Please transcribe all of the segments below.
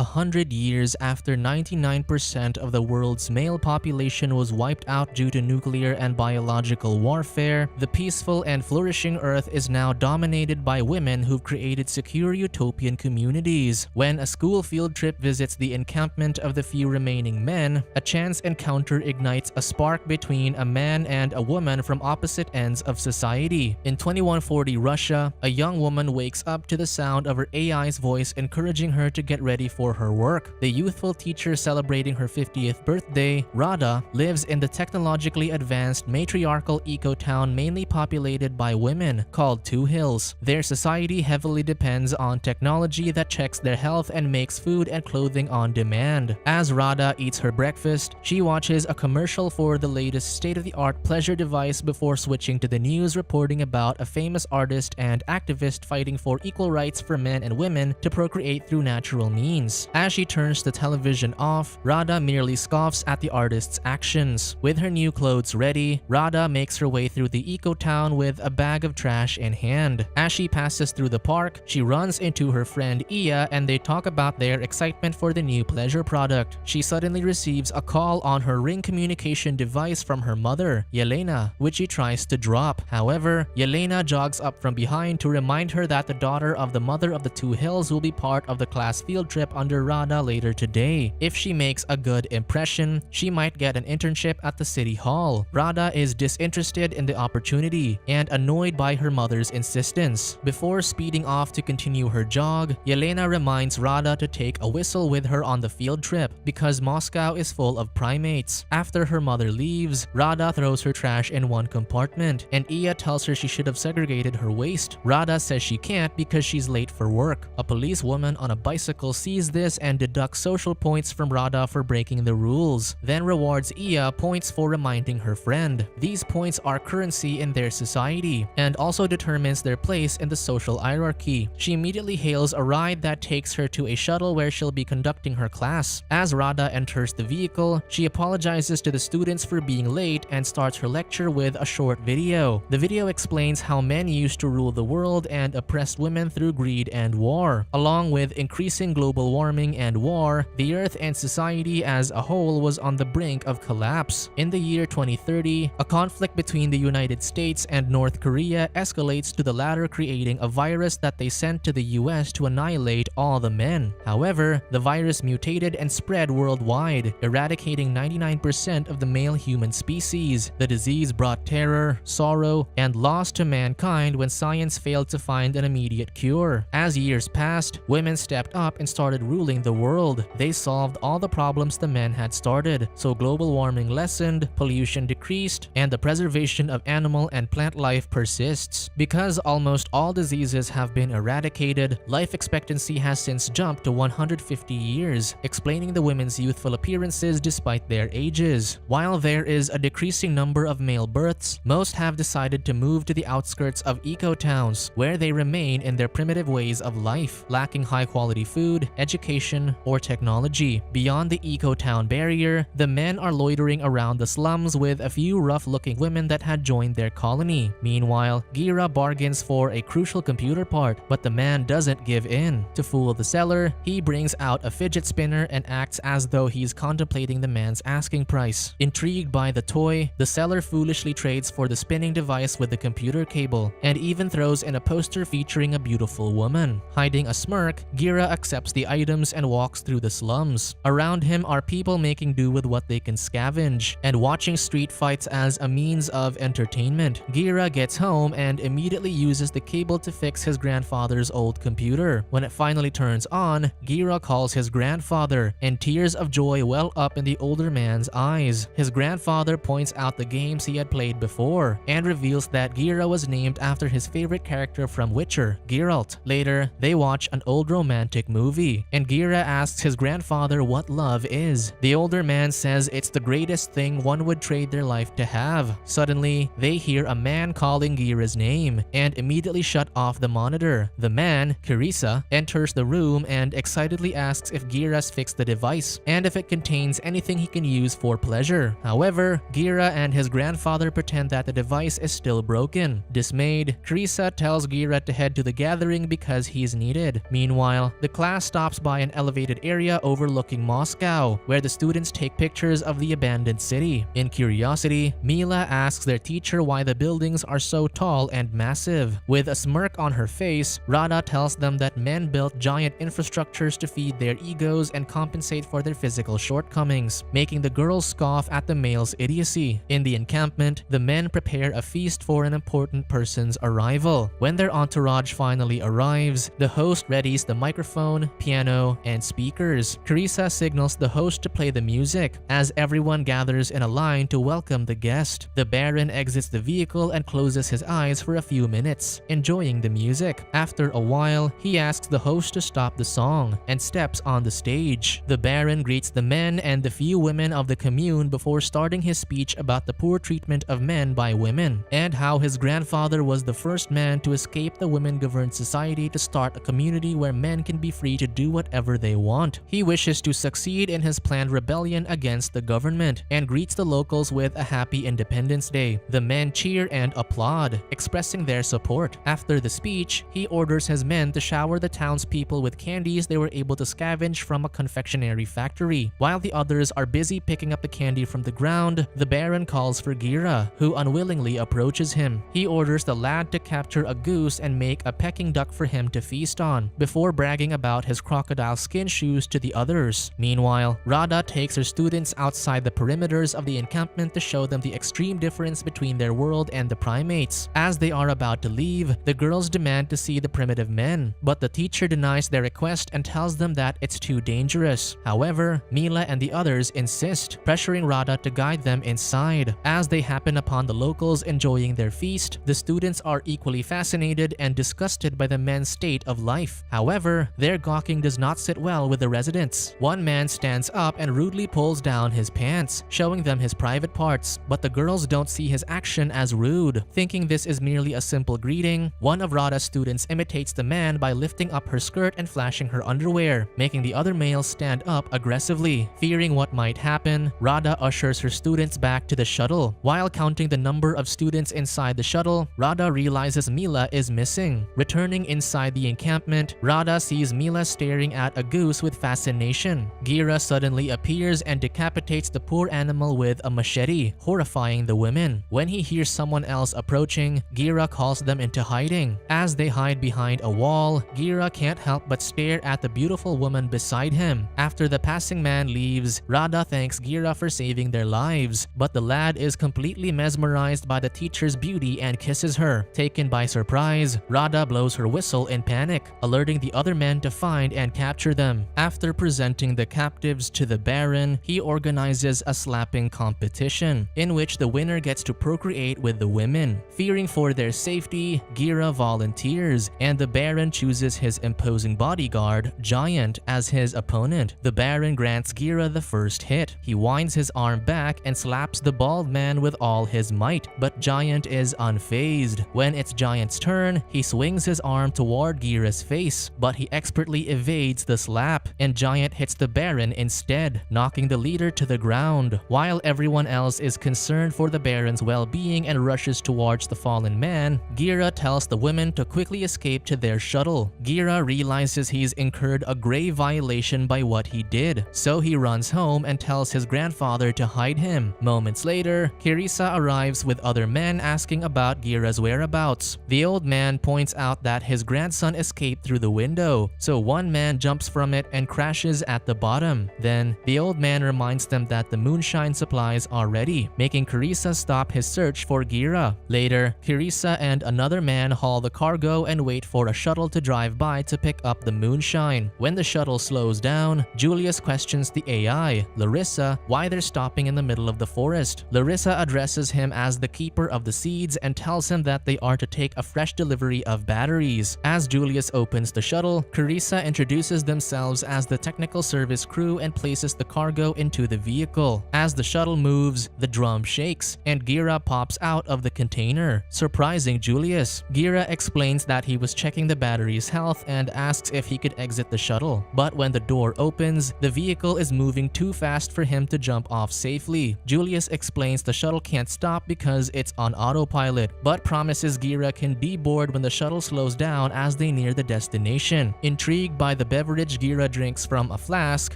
100 years after 99% of the world's male population was wiped out due to nuclear and biological warfare, the peaceful and flourishing Earth is now dominated by women who've created secure utopian communities. When a school field trip visits the encampment of the few remaining men, a chance encounter ignites a spark between a man and a woman from opposite ends of society. In 2140 Russia, a young woman wakes up to the sound of her AI's voice encouraging her to get ready for her work. The youthful teacher celebrating her 50th birthday, Rada, lives in the technologically advanced matriarchal eco-town mainly populated by women called Two Hills. Their society heavily depends on technology that checks their health and makes food and clothing on demand. As Rada eats her breakfast, she watches a commercial for the latest state-of-the-art pleasure device before switching to the news reporting about a famous artist and activist fighting for equal rights for men and women to procreate through natural means. As she turns the television off, Rada merely scoffs at the artist's actions. With her new clothes ready, Rada makes her way through the eco-town with a bag of trash in hand. As she passes through the park, she runs into her friend Iya and they talk about their excitement for the new pleasure product. She suddenly receives a call on her ring communication device from her mother, Yelena, which she tries to drop. However, Yelena jogs up from behind to remind her that the daughter of the mother of the Two Hills will be part of the class field trip under Rada later today. If she makes a good impression, she might get an internship at the city hall. Rada is disinterested in the opportunity and annoyed by her mother's insistence. Before speeding off to continue her jog, Yelena reminds Rada to take a whistle with her on the field trip because Moscow is full of primates. After her mother leaves, Rada throws her trash in one compartment and Iya tells her she should have segregated her waste. Rada says she can't because she's late for work. A policewoman on a bicycle sees this and deducts social points from Rada for breaking the rules, then rewards Iya points for reminding her friend. These points are currency in their society and also determines their place in the social hierarchy. She immediately hails a ride that takes her to a shuttle where she'll be conducting her class. As Rada enters the vehicle, she apologizes to the students for being late and starts her lecture with a short video. The video explains how men used to rule the world and oppressed women through greed and war. Along with increasing global warming and war, the Earth and society as a whole was on the brink of collapse. In the year 2030, a conflict between the United States and North Korea escalates to the latter creating a virus that they sent to the US to annihilate all the men. However, the virus mutated and spread worldwide, eradicating 99% of the male human species. The disease brought terror, sorrow, and loss to mankind when science failed to find an immediate cure. As years passed, women stepped up and started ruling the world. They solved all the problems the men had started, so global warming lessened, pollution decreased, and the preservation of animal and plant life persists. Because almost all diseases have been eradicated, life expectancy has since jumped to 150 years, explaining the women's youthful appearances despite their ages. While there is a decreasing number of male births, most have decided to move to the outskirts of eco-towns, where they remain in their primitive ways of life, lacking high-quality food, education, or technology. Beyond the eco-town barrier, the men are loitering around the slums with a few rough-looking women that had joined their colony. Meanwhile, Gira bargains for a crucial computer part, but the man doesn't give in. To fool the seller, he brings out a fidget spinner and acts as though he's contemplating the man's asking price. Intrigued by the toy, the seller foolishly trades for the spinning device with the computer cable, and even throws in a poster featuring a beautiful woman. Hiding a smirk, Gira accepts the items and walks through the slums. Around him are people making do with what they can scavenge, and watching street fights as a means of entertainment. Gira gets home and immediately uses the cable to fix his grandfather's old computer. When it finally turns on, Gira calls his grandfather, and tears of joy well up in the older man's eyes. His grandfather points out the games he had played before, and reveals that Gira was named after his favorite character from Witcher, Geralt. Later, they watch an old romantic movie, and Gira asks his grandfather what love is. The older man says it's the greatest thing one would trade their life to have. Suddenly, they hear a man calling Gira's name, and immediately shut off the monitor. The man, Carissa, enters the room and excitedly asks if Gira's fixed the device, and if it contains anything he can use for pleasure. However, Gira and his grandfather pretend that the device is still broken. Dismayed, Carissa tells Gira to head to the gathering because he's needed. Meanwhile, the class stops by by an elevated area overlooking Moscow, where the students take pictures of the abandoned city. In curiosity, Mila asks their teacher why the buildings are so tall and massive. With a smirk on her face, Rada tells them that men built giant infrastructures to feed their egos and compensate for their physical shortcomings, making the girls scoff at the males' idiocy. In the encampment, the men prepare a feast for an important person's arrival. When their entourage finally arrives, the host readies the microphone, piano, and speakers. Carissa signals the host to play the music as everyone gathers in a line to welcome the guest. The Baron exits the vehicle and closes his eyes for a few minutes, enjoying the music. After a while, he asks the host to stop the song and steps on the stage. The Baron greets the men and the few women of the commune before starting his speech about the poor treatment of men by women and how his grandfather was the first man to escape the women-governed society to start a community where men can be free to do whatever they want. He wishes to succeed in his planned rebellion against the government and greets the locals with a happy Independence Day. The men cheer and applaud, expressing their support. After the speech, he orders his men to shower the townspeople with candies they were able to scavenge from a confectionery factory. While the others are busy picking up the candy from the ground, the Baron calls for Gira, who unwillingly approaches him. He orders the lad to capture a goose and make a peking duck for him to feast on, before bragging about his crocodile skin shoes to the others. Meanwhile, Rada takes her students outside the perimeters of the encampment to show them the extreme difference between their world and the primates. As they are about to leave, the girls demand to see the primitive men, but the teacher denies their request and tells them that it's too dangerous. However, Mila and the others insist, pressuring Rada to guide them inside. As they happen upon the locals enjoying their feast, the students are equally fascinated and disgusted by the men's state of life. However, their gawking does not sit well with the residents. One man stands up and rudely pulls down his pants, showing them his private parts, but the girls don't see his action as rude. Thinking this is merely a simple greeting, one of Rada's students imitates the man by lifting up her skirt and flashing her underwear, making the other males stand up aggressively. Fearing what might happen, Rada ushers her students back to the shuttle. While counting the number of students inside the shuttle, Rada realizes Mila is missing. Returning inside the encampment, Rada sees Mila staring at a goose with fascination. Gira suddenly appears and decapitates the poor animal with a machete, horrifying the women. When he hears someone else approaching, Gira calls them into hiding. As they hide behind a wall, Gira can't help but stare at the beautiful woman beside him. After the passing man leaves, Rada thanks Gira for saving their lives, but the lad is completely mesmerized by the teacher's beauty and kisses her. Taken by surprise, Rada blows her whistle in panic, alerting the other men to find and capture them. After presenting the captives to the Baron, he organizes a slapping competition, in which the winner gets to procreate with the women. Fearing for their safety, Gira volunteers, and the Baron chooses his imposing bodyguard, Giant, as his opponent. The Baron grants Gira the first hit. He winds his arm back and slaps the bald man with all his might, but Giant is unfazed. When it's Giant's turn, he swings his arm toward Gira's face, but he expertly evades the slap, and Giant hits the Baron instead, knocking the leader to the ground. While everyone else is concerned for the Baron's well-being and rushes towards the fallen man, Gira tells the women to quickly escape to their shuttle. Gira realizes he's incurred a grave violation by what he did, so he runs home and tells his grandfather to hide him. Moments later, Carissa arrives with other men asking about Gira's whereabouts. The old man points out that his grandson escaped through the window, so one man jumps from it and crashes at the bottom. Then, the old man reminds them that the moonshine supplies are ready, making Carissa stop his search for Gira. Later, Carissa and another man haul the cargo and wait for a shuttle to drive by to pick up the moonshine. When the shuttle slows down, Julius questions the AI, Larissa, why they're stopping in the middle of the forest. Larissa addresses him as the keeper of the seeds and tells him that they are to take a fresh delivery of batteries. As Julius opens the shuttle, Carissa introduces themselves as the technical service crew and places the cargo into the vehicle. As the shuttle moves, the drum shakes, and Gira pops out of the container, surprising Julius. Gira explains that he was checking the battery's health and asks if he could exit the shuttle. But when the door opens, the vehicle is moving too fast for him to jump off safely. Julius explains the shuttle can't stop because it's on autopilot, but promises Gira can deboard when the shuttle slows down as they near the destination. Intrigued by the beverage Gira drinks from a flask,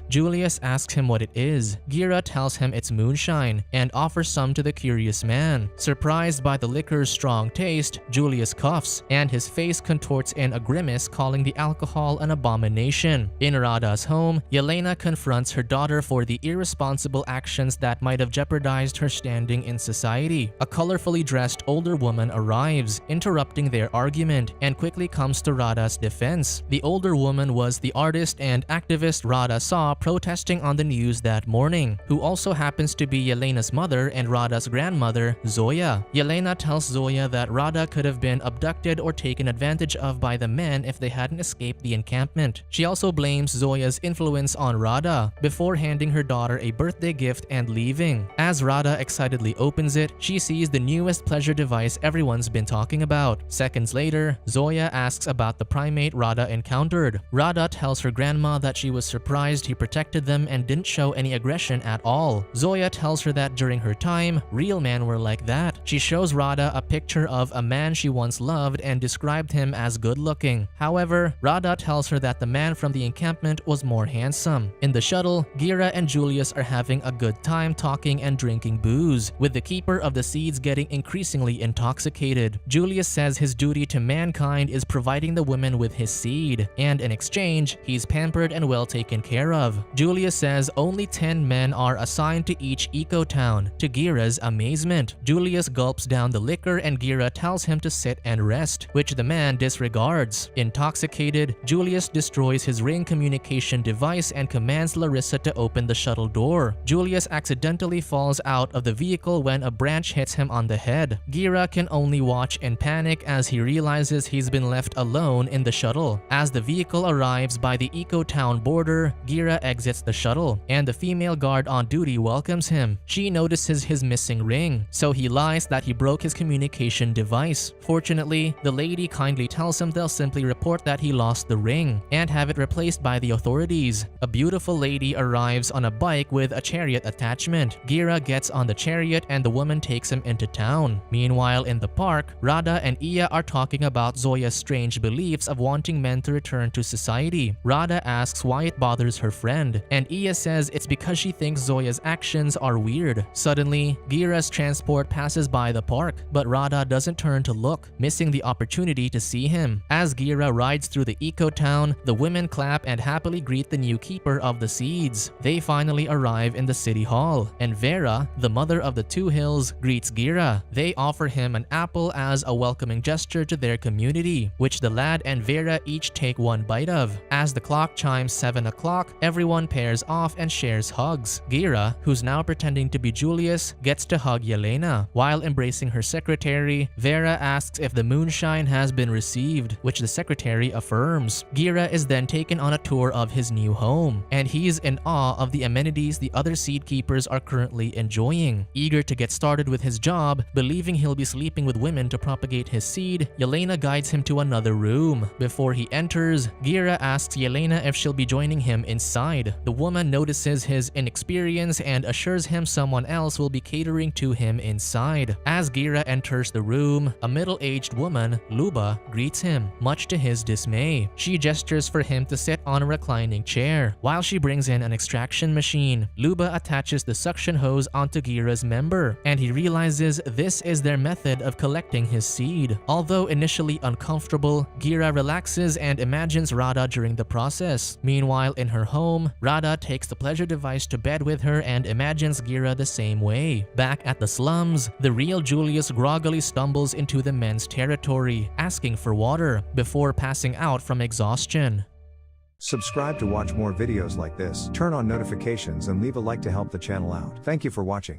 Julius asks him what it is. Gira tells him it's moonshine and offers some to the curious man. Surprised by the liquor's strong taste, Julius coughs, and his face contorts in a grimace, calling the alcohol an abomination. In Rada's home, Yelena confronts her daughter for the irresponsible actions that might have jeopardized her standing in society. A colorfully dressed older woman arrives, interrupting their argument, and quickly comes to Rada's defense. The older woman was the artist and activist Rada saw protesting on the news that morning, who also happens to be Yelena's mother and Rada's grandmother, Zoya. Yelena tells Zoya that Rada could have been abducted or taken advantage of by the men if they hadn't escaped the encampment. She also blames Zoya's influence on Rada before handing her daughter a birthday gift and leaving. As Rada excitedly opens it, she sees the newest pleasure device everyone's been talking about. Seconds later, Zoya asks about the primate Rada encountered. Rada tells her grandma that she was surprised he protected them and didn't show any aggression at all. Zoya tells her that during her time, real men were like that. She shows Rada a picture of a man she once loved and described him as good-looking. However, Rada tells her that the man from the encampment was more handsome. In the shuttle, Gira and Julius are having a good time talking and drinking booze, with the keeper of the seeds getting increasingly intoxicated. Julius says his duty to mankind is providing the women with his seed, and in exchange, he's pampered and well taken care of. Julius says only 10 men are assigned to each eco-town, to Gira's amazement. Julius gulps down the liquor and Gira tells him to sit and rest, which the man disregards. Intoxicated, Julius destroys his ring communication device and commands Larissa to open the shuttle door. Julius accidentally falls out of the vehicle when a branch hits him on the head. Gira can only watch in panic as he realizes he's been left alone in the shuttle. As the vehicle arrives by the eco-town border, Gira exits the shuttle, and the female guard on duty welcomes him. She notices his missing ring, so he lies that he broke his communication device. Fortunately, the lady kindly tells him they'll simply report that he lost the ring and have it replaced by the authorities. A beautiful lady arrives on a bike with a chariot attachment. Gira gets on the chariot and the woman takes him into town. Meanwhile, in the park, Rada and Iya are talking about Zoya's strange beliefs of wanting men to return to society. Rada asks why it bothers her friend, and Iya says it's because she thinks Zoya's actions are weird. Suddenly, Gira's transport passes by the park, but Rada doesn't turn to look, missing the opportunity to see him. As Gira rides through the eco-town, the women clap and happily greet the new keeper of the seeds. They finally arrive in the city hall, and Vera, the mother of the two hills, greets Gira. They offer him an apple as a welcoming gesture to their community, which the lad and Vera each take one bite of. As the clock chimes 7 o'clock, everyone pairs off and shares hugs. Gira, who's now pretending to be Julius, gets to hug Yelena. While embracing her secretary, Vera asks if the moonshine has been received, which the secretary affirms. Gira is then taken on a tour of his new home, and he's in awe of the amenities the other seed keepers are currently enjoying. Eager to get started with his job, believing he'll be sleeping with women to propagate his seed, Yelena guides him to another room. Before he enters, Gira asks Yelena if she'll be joining him inside. The woman notices his inexperience and assures him someone else will be catering to him inside. As Gira enters the room, a middle-aged woman, Luba, greets him, much to his dismay. She gestures for him to sit on a reclining chair, while she brings in an extraction machine. Luba attaches the suction hose onto Gira's member, and he realizes this is their method of collecting his seed. Although initially uncomfortable, Gira relaxes and imagines Rada during the process. Meanwhile, in her home, Rada takes the pleasure device to bed with her and imagines Gira the same way. Back at the slums, the real Julius groggily stumbles into the men's territory, asking for water, before passing out from exhaustion. Subscribe to watch more videos like this, turn on notifications and leave a like to help the channel out. Thank you for watching.